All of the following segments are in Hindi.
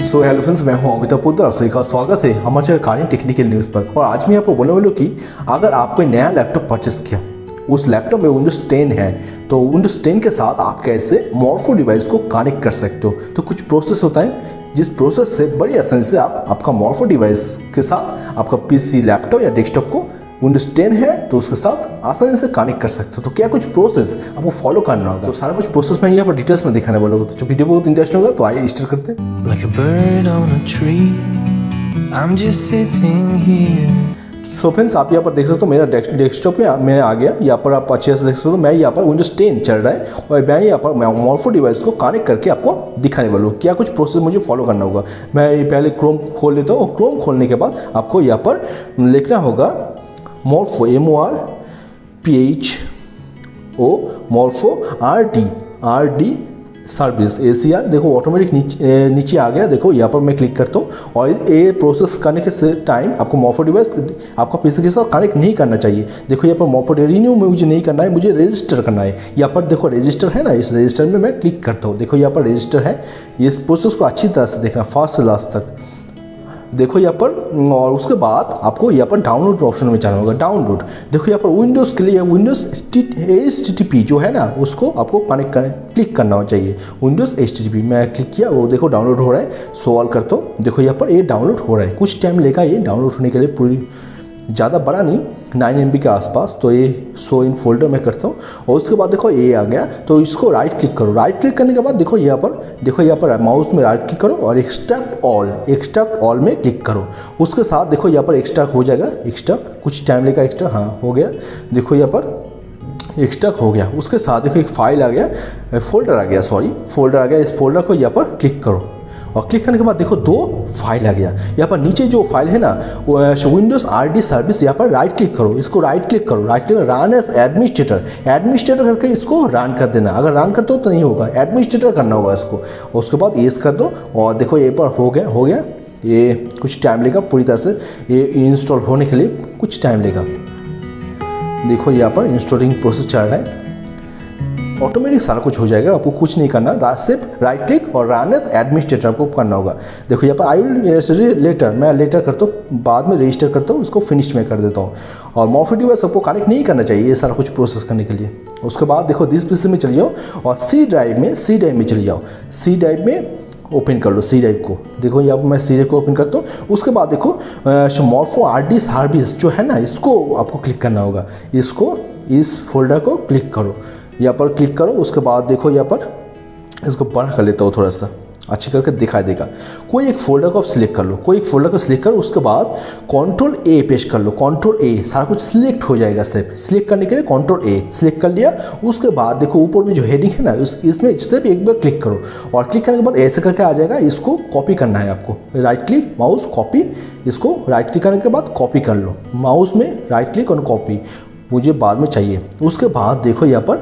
सो हेलो फ्रेंड्स, मैं हूं अमिताभा पोद्दार। आप सभी का स्वागत है हमारे चैनल कहानी टेक्निकल न्यूज़ पर। और आज मैं आपको बोलने वाला हूं कि अगर आप कोई नया लैपटॉप परचेस किया, उस लैपटॉप में विंडोज 10 है, तो विंडोज 10 के साथ आप कैसे मॉर्फो डिवाइस को कनेक्ट कर सकते हो। तो कुछ प्रोसेस होता है जिस प्रोसेस से बड़ी आसानी से आप आपका मॉर्फो डिवाइस के साथ आपका पीसी, लैपटॉप या डेस्कटॉप को विंडोज 10 है तो उसके साथ आसानी से कनेक्ट कर सकते हो। तो क्या कुछ प्रोसेस आपको फॉलो करना होगा, तो सारा कुछ प्रोसेस मैं यहाँ पर डिटेल्स में दिखाने वाला हूँ। तो वीडियो बहुत इंटरेस्टिंग होगा, तो आइए स्टार्ट करते हैं। Like a bird on a tree, I'm just sitting here. So friends, आप यहाँ पर देख सकते हो मेरा डेस्कटॉप में मैं आ गया। यहाँ पर आप अच्छे से देख सकते हो मैं यहाँ पर विंडोज 10 चल रहा है और मैं यहाँ पर मॉर्फो डिवाइस को कनेक्ट करके आपको दिखाने वाला हूँ। क्या कुछ प्रोसेस मुझे फॉलो करना होगा। मैं पहले क्रोम खोल लेता हूँ और क्रोम खोलने के बाद आपको यहाँ पर लिखना होगा morpho, MORPHO morpho RD service ACR। देखो ऑटोमेटिक नीचे आ गया। देखो यहाँ पर मैं क्लिक करता हूँ और ये प्रोसेस करने के टाइम आपको मॉर्फो डिवाइस आपका पीसी के साथ कनेक्ट नहीं करना चाहिए। देखो यहाँ पर मॉर्फो रिन्यू में मुझे नहीं करना है, मुझे रजिस्टर करना है। यहाँ पर देखो रजिस्टर है ना, इस रजिस्टर में मैं क्लिक करता हूँ। देखो यहाँ पर रजिस्टर है। इस प्रोसेस को अच्छी तरह से देखना, फर्स्ट से लास्ट तक देखो यहाँ पर। और उसके बाद आपको यहाँ पर डाउनलोड ऑप्शन में जाना होगा। डाउनलोड देखो यहाँ पर विंडोज़ के लिए विंडोज़ HTTP जो है ना, उसको आपको क्लिक करना चाहिए। विंडोज़ HTTP मैं क्लिक किया, वो देखो डाउनलोड हो रहा है। सॉल्व करता हूँ। देखो यहाँ पर ये डाउनलोड हो रहा है, कुछ टाइम लेगा ये डाउनलोड होने के लिए। पूरी ज़्यादा बड़ा नहीं, 9 MB के आसपास। तो ये शो इन फोल्डर में करता हूँ और उसके बाद देखो ये आ गया। तो इसको राइट क्लिक करो। राइट क्लिक करने के बाद देखो यहाँ पर माउस में राइट क्लिक करो और एक्सट्रैक्ट ऑल में क्लिक करो। उसके साथ देखो यहाँ पर एक्सट्रैक्ट हो जाएगा। एक्सट्रैक्ट कुछ टाइम लेगा, एक्स्ट्रा हाँ हो गया। देखो यहाँ पर एक्सट्रैक्ट हो गया। उसके साथ देखो एक फाइल आ गया, फोल्डर आ गया। इस फोल्डर को यहाँ पर क्लिक करो और क्लिक करने के बाद देखो 2 फाइल आ गया। यहाँ पर नीचे जो फाइल है ना विंडोज़ RD सर्विस, यहाँ पर राइट क्लिक करो, इसको right click run as administrator करके इसको रन कर देना। अगर रन करते हो तो नहीं होगा, एडमिनिस्ट्रेटर करना होगा इसको। और उसके बाद येस कर दो और देखो ये पर हो गया। ये कुछ टाइम लेगा, पूरी तरह से ये इंस्टॉल होने के लिए कुछ टाइम लेगा। देखो यहाँ पर इंस्टॉलिंग प्रोसेस चल रहा है। ऑटोमेटिक सारा कुछ हो जाएगा, आपको कुछ नहीं करना, सिर्फ राइट क्लिक और रन एज एडमिनिस्ट्रेटर आपको करना होगा। देखो यहाँ पर आई विल लेटर, मैं लेटर करता हूँ, बाद में रजिस्टर करता हूँ, उसको फिनिश में कर देता हूँ। और मॉर्फो डिवाइस सबको कनेक्ट नहीं करना चाहिए ये सारा कुछ प्रोसेस करने के लिए। उसके बाद देखो दिस पीसी में चले जाओ और सी ड्राइव में चले जाओ। सी ड्राइव में ओपन कर लो सी ड्राइव को। देखो यहाँ पर मैं सी ड्राइव को ओपन करता हूँ। उसके बाद देखो मॉर्फो RD सर्विस जो है ना, इसको आपको क्लिक करना होगा। इस फोल्डर को क्लिक करो, यहाँ पर क्लिक करो। उसके बाद देखो यहाँ पर इसको बड़ा कर लेता हूँ, थोड़ा सा अच्छी करके दिखा देगा। कोई एक फोल्डर को आप सिलेक्ट कर लो, उसके बाद Ctrl A पेस्ट कर लो। Ctrl A सारा कुछ सिलेक्ट हो जाएगा। सिलेक्ट करने के लिए Ctrl A सिलेक्ट कर लिया। उसके बाद देखो ऊपर में जो हेडिंग है ना, इसमें सिर्फ एक बार क्लिक करो और क्लिक करने के बाद ऐसे करके आ जाएगा। इसको कॉपी करना है आपको, राइट क्लिक माउस कॉपी, इसको राइट क्लिक करने के बाद कॉपी कर लो। माउस में राइट क्लिक और कॉपी मुझे बाद में चाहिए। उसके बाद देखो यहाँ पर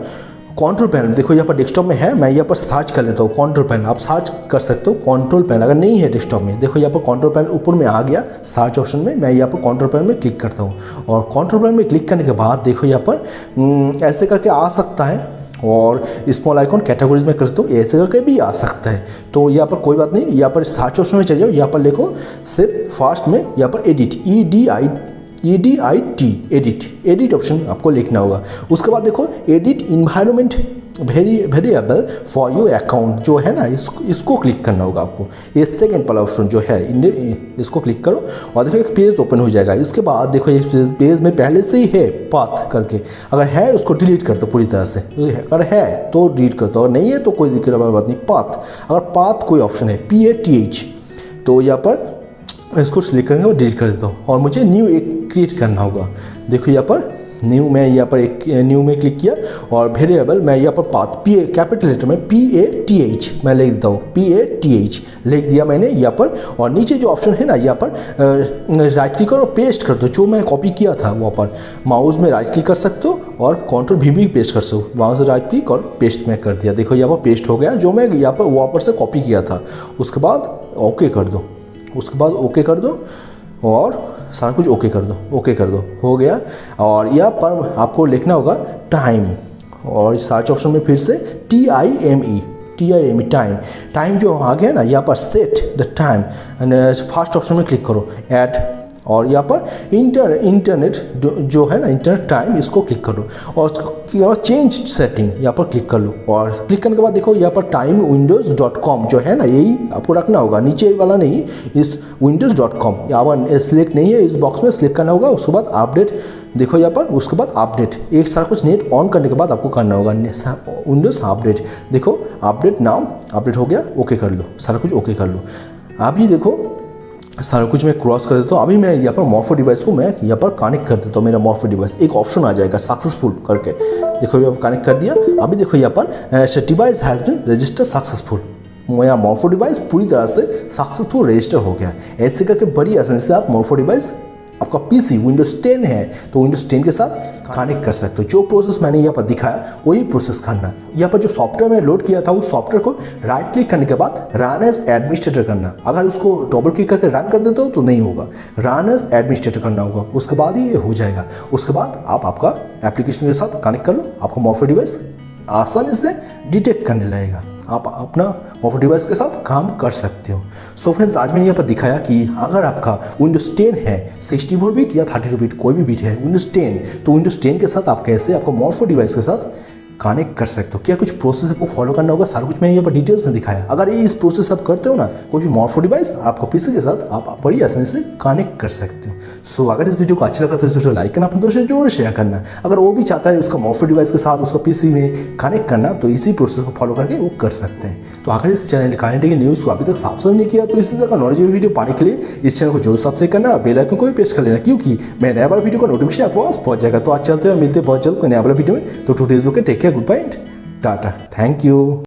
कंट्रोल पैनल, देखो यहाँ पर डेस्कटॉप में है, मैं यहाँ पर सर्च कर लेता हूँ कंट्रोल पैनल। आप सर्च कर सकते हो कंट्रोल पैनल, अगर नहीं है डेस्कटॉप में। देखो यहाँ पर कंट्रोल पैनल ऊपर में आ गया सर्च ऑप्शन में। मैं यहाँ पर कंट्रोल पैनल में क्लिक करता हूँ और कंट्रोल पैनल में क्लिक करने के बाद देखो यहाँ पर ऐसे करके आ सकता है। और स्मॉल आइकॉन कैटेगरीज में करते हो, ऐसे करके भी आ सकता है। तो यहाँ पर कोई बात नहीं, यहाँ पर सर्च ऑप्शन में चले जाओ। यहाँ पर लिखो सिर्फ फास्ट में यहाँ पर एडिट ऑप्शन आपको लिखना होगा। उसके बाद देखो edit environment variable for your account जो है ना, इसको क्लिक करना होगा आपको। ये सेकेंड वाला ऑप्शन जो है इसको क्लिक करो और देखो एक पेज ओपन हो जाएगा। इसके बाद देखो इस पेज में पहले से ही है पाथ करके, अगर है उसको डिलीट कर दो पूरी तरह से। अगर है तो डिलीट कर दो, अगर नहीं है तो कोई दिक्कत वाली बात नहीं। पाथ, अगर पाथ कोई ऑप्शन है PATH, तो यहाँ पर इसको सिलेक्ट करने के बाद डिलीट कर देता हूँ और मुझे न्यू एक क्रिएट करना होगा। देखो यहाँ पर न्यू, मैं यहाँ पर एक न्यू में क्लिक किया और वेरिएबल मैं यहाँ पर पाथ कैपिटल लेटर में PATH मैं लिख देता हूँ। PATH लिख दिया मैंने यहाँ पर। और नीचे जो ऑप्शन है ना, यहाँ पर राइट क्लिक करो और पेस्ट कर दो। जो मैंने कॉपी किया था वहाँ पर माउस में राइट क्लिक कर सकते हो और Ctrl V भी पेस्ट कर सकते हो। माउस से राइट क्लिक और पेस्ट में कर दिया। देखो यहाँ पर पेस्ट हो गया जो मैं यहाँ पर वहाँ पर से कॉपी किया था। उसके बाद ओके कर दो, और सारा कुछ ओके कर दो, हो गया। और यहाँ पर आपको लिखना होगा टाइम और सर्च ऑप्शन में फिर से TIME TIME टाइम जो आ गया ना, यहाँ पर set the time and first option में क्लिक करो ऐड, और यहाँ पर इंटरनेट जो है ना इंटरनेट टाइम, इसको क्लिक कर लो और चेंज सेटिंग यहाँ पर क्लिक कर लो। और क्लिक करने के बाद देखो यहाँ पर टाइम windows.com जो है ना, यही आपको रखना होगा, नीचे वाला नहीं, इस windows.com यहाँ पर सिलेक्ट नहीं है, इस बॉक्स में सिलेक्ट करना होगा। उसके बाद अपडेट देखो यहाँ पर, उसके बाद अपडेट, एक सारा कुछ नेट ऑन करने के बाद आपको करना होगा विंडोज़ अपडेट। देखो अपडेट नाम अपडेट हो गया, ओके कर लो, सारा कुछ ओके कर लो। अभी देखो सारा कुछ मैं क्रॉस कर देता हूँ। अभी मैं यहाँ पर मॉर्फो डिवाइस को मैं यहाँ पर कनेक्ट कर देता हूँ, मेरा मॉर्फो डिवाइस, एक ऑप्शन आ जाएगा सक्सेसफुल करके, देखो यहाँ पर कनेक्ट कर दिया। अभी देखो यहाँ पर device has been register successful, मेरा मॉर्फो डिवाइस पूरी तरह से सक्सेसफुल रजिस्टर हो गया। ऐसे करके बड़ी आसानी से आप मॉर्फो डिवाइस, आपका पीसी विंडोज़ 10 है तो विंडोज़ 10 के साथ कनेक्ट कर सकते हो। जो प्रोसेस मैंने यहाँ पर दिखाया वही प्रोसेस करना। यहाँ पर जो सॉफ्टवेयर मैंने लोड किया था उस सॉफ्टवेयर को राइट क्लिक करने के बाद रन एज एडमिनिस्ट्रेटर करना। अगर उसको डबल क्लिक करके रन कर देते हो तो नहीं होगा, रन एज एडमिनिस्ट्रेटर करना होगा, उसके बाद ही ये हो जाएगा। उसके बाद आप आपका एप्लीकेशन के साथ कनेक्ट कर लो, आपका मॉर्फो डिवाइस आसानी से डिटेक्ट करने लगेगा, आप अपना मॉर्फो डिवाइस के साथ काम कर सकते हो। सो फ्रेंड्स, आज मैंने यहाँ पर दिखाया कि अगर आपका विंडोज़ 10 है 64 बिट या 32 बिट कोई भी बिट है विंडोज़ 10, तो विंडोज़ 10 के साथ आप कैसे आपका मॉर्फो डिवाइस के साथ कनेक्ट कर सकते हो, क्या कुछ प्रोसेस आपको फॉलो करना होगा, सारा कुछ मैंने यहाँ पर डिटेल्स में दिखाया। अगर इस प्रोसेस आप करते हो ना, कोई भी मॉर्फो डिवाइस आपको पीसी के साथ आप बड़ी आसानी से कनेक्ट कर सकते हो। सो अगर इस वीडियो को अच्छा लगा तो इस वीडियो को लाइक करना, अपने दोस्तों से जरूर शेयर करना। अगर वो भी चाहता है उसका मॉर्फो डिवाइस के साथ उसका पीसी में कनेक्ट करना, तो इसी प्रोसेस को फॉलो करके वो कर सकते हैं। तो अगर इस चैनल कनेक्ट की न्यूज़ को अभी तक सब्सक्राइब नहीं किया तो इसी तरह का नॉलेज वीडियो पाने के लिए इस चैनल को जरूर सब्सक्राइब करना और बेल आइकन को भी प्रेस कर लेना, क्योंकि मैं नया वाला वीडियो का नोटिफिकेशन आपको पास पहुंच जाएगा। तो आज चलते हैं, मिलते हैं बहुत जल्द कोई नया वाला वीडियो में। तो today's okay, take care, good bye, tata, thank you.